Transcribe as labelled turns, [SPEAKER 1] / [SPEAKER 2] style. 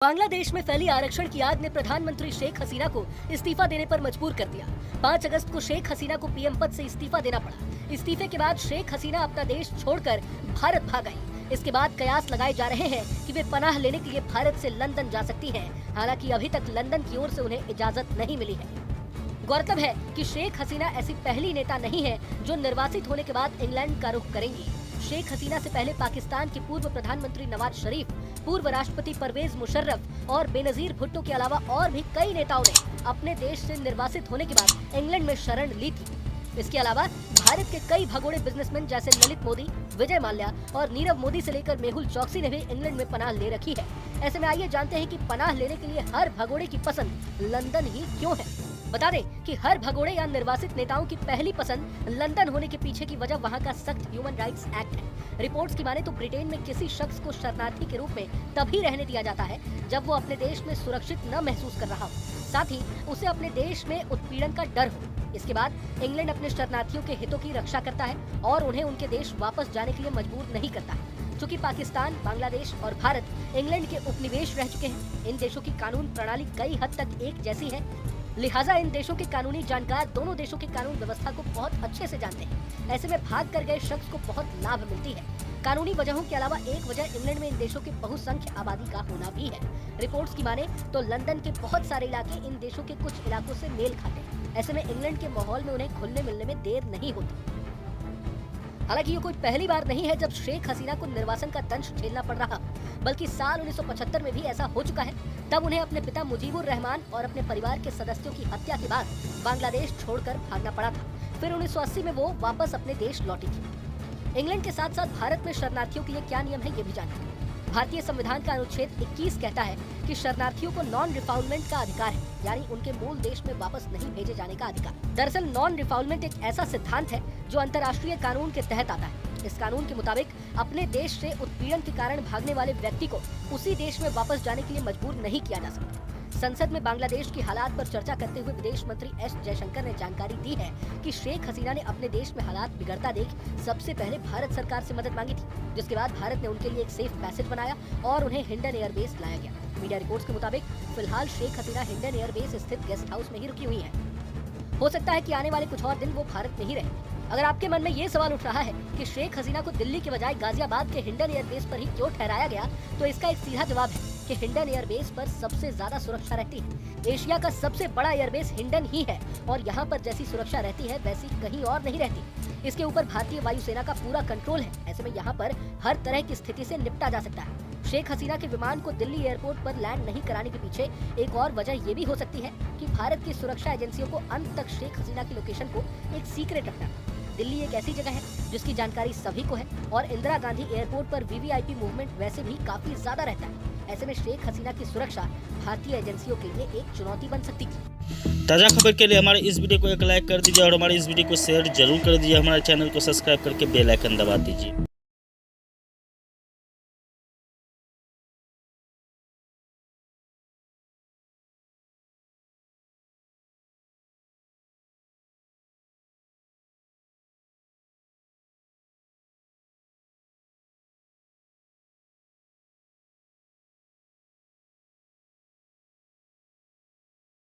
[SPEAKER 1] बांग्लादेश में फैली आरक्षण की आग ने प्रधानमंत्री शेख हसीना को इस्तीफा देने पर मजबूर कर दिया। 5 अगस्त को शेख हसीना को पीएम पद से इस्तीफा देना पड़ा। इस्तीफे के बाद शेख हसीना अपना देश छोड़कर भारत भाग गई। इसके बाद कयास लगाए जा रहे हैं कि वे पनाह लेने के लिए भारत से लंदन जा सकती हैं। हालांकि अभी तक लंदन की ओर से उन्हें इजाजत नहीं मिली है। गौरतलब है कि शेख हसीना ऐसी पहली नेता नहीं है जो निर्वासित होने के बाद इंग्लैंड का रुख करेंगी। शेख हसीना से पहले पाकिस्तान के पूर्व प्रधानमंत्री नवाज शरीफ, पूर्व राष्ट्रपति परवेज मुशर्रफ और बेनजीर भुट्टो के अलावा और भी कई नेताओं ने अपने देश से निर्वासित होने के बाद इंग्लैंड में शरण ली थी। इसके अलावा भारत के कई भगोड़े बिजनेसमैन जैसे ललित मोदी, विजय माल्या और नीरव मोदी से लेकर मेहुल चौकसी ने भी इंग्लैंड में पनाह ले रखी है। ऐसे में आइए जानते हैं कि पनाह लेने के लिए हर भगोड़े की पसंद लंदन ही क्यों है। बता दें कि हर भगोड़े या निर्वासित नेताओं की पहली पसंद लंदन होने के पीछे की वजह वहां का सख्त ह्यूमन राइट्स एक्ट है। रिपोर्ट्स की माने तो ब्रिटेन में किसी शख्स को शरणार्थी के रूप में तभी रहने दिया जाता है जब वो अपने देश में सुरक्षित न महसूस कर रहा हो, साथ ही उसे अपने देश में उत्पीड़न का डर हो। इसके बाद इंग्लैंड अपने शरणार्थियों के हितों की रक्षा करता है और उन्हें उनके देश वापस जाने के लिए मजबूर नहीं करता है। चूँकि पाकिस्तान, बांग्लादेश और भारत इंग्लैंड के उपनिवेश रह चुके हैं, इन देशों की कानून प्रणाली कई हद तक एक जैसी है। लिहाजा इन देशों के कानूनी जानकार दोनों देशों की कानून व्यवस्था को बहुत अच्छे से जानते हैं। ऐसे में भाग कर गए शख्स को बहुत लाभ मिलती है। कानूनी वजहों के अलावा एक वजह इंग्लैंड में इन देशों की बहुसंख्य आबादी का होना भी है। रिपोर्ट्स की माने तो लंदन के बहुत सारे इलाके इन देशों के कुछ इलाकों से मेल खाते हैं। ऐसे में इंग्लैंड के माहौल में उन्हें घुलने मिलने में देर नहीं होती। हालांकि ये कोई पहली बार नहीं है जब शेख हसीना को निर्वासन का दंश झेलना पड़ रहा, बल्कि साल 1975 में भी ऐसा हो चुका है। तब उन्हें अपने पिता मुजीबुर रहमान और अपने परिवार के सदस्यों की हत्या के बाद बांग्लादेश छोड़कर भागना पड़ा था। फिर 1980 में वो वापस अपने देश लौटी थी। इंग्लैंड के साथ साथ भारत में शरणार्थियों के लिए क्या नियम है ये भी जानिए। भारतीय संविधान का अनुच्छेद 21 कहता है कि शरणार्थियों को नॉन रिफाउलमेंट का अधिकार है, यानी उनके मूल देश में वापस नहीं भेजे जाने का अधिकार। दरअसल नॉन रिफाउलमेंट एक ऐसा सिद्धांत है जो अंतर्राष्ट्रीय कानून के तहत आता है। इस कानून के मुताबिक अपने देश से उत्पीड़न के कारण भागने वाले व्यक्ति को उसी देश में वापस जाने के लिए मजबूर नहीं किया जा सकता। संसद में बांग्लादेश की हालात पर चर्चा करते हुए विदेश मंत्री एस जयशंकर ने जानकारी दी है कि शेख हसीना ने अपने देश में हालात बिगड़ता देख सबसे पहले भारत सरकार से मदद मांगी थी, जिसके बाद भारत ने उनके लिए एक सेफ पैसेज बनाया और उन्हें हिंडन एयरबेस लाया गया। मीडिया रिपोर्ट्स के मुताबिक फिलहाल शेख हसीना हिंडन एयरबेस स्थित गेस्ट हाउस में ही रुकी हुई है। हो सकता है कि आने वाले कुछ और दिन वो भारत में ही रहे। अगर आपके मन में ये सवाल उठ रहा है कि शेख हसीना को दिल्ली के बजाय गाजियाबाद के हिंडन एयरबेस पर ही क्यों ठहराया गया, तो इसका एक सीधा जवाब है कि हिंडन एयरबेस पर सबसे ज्यादा सुरक्षा रहती है। एशिया का सबसे बड़ा एयरबेस हिंडन ही है और यहाँ पर जैसी सुरक्षा रहती है वैसी कहीं और नहीं रहती। इसके ऊपर भारतीय वायुसेना का पूरा कंट्रोल है। ऐसे में यहाँ पर हर तरह की स्थिति से निपटा जा सकता है। शेख हसीना के विमान को दिल्ली एयरपोर्ट पर लैंड नहीं कराने के पीछे एक और वजह ये भी हो सकती है कि भारत की सुरक्षा एजेंसियों को अंत तक शेख हसीना की लोकेशन को एक सीक्रेट रखना। दिल्ली एक ऐसी जगह है जिसकी जानकारी सभी को है और इंदिरा गांधी एयरपोर्ट पर वीवीआईपी मूवमेंट वैसे भी काफी ज्यादा रहता है। ऐसे में शेख हसीना की सुरक्षा भारतीय एजेंसियों के लिए एक चुनौती बन सकती थी।
[SPEAKER 2] ताज़ा खबर के लिए हमारे इस वीडियो को एक लाइक कर दीजिए और हमारे इस वीडियो को शेयर जरूर कर दीजिए। हमारे चैनल को सब्सक्राइब करके बेल आइकन दबा दीजिए।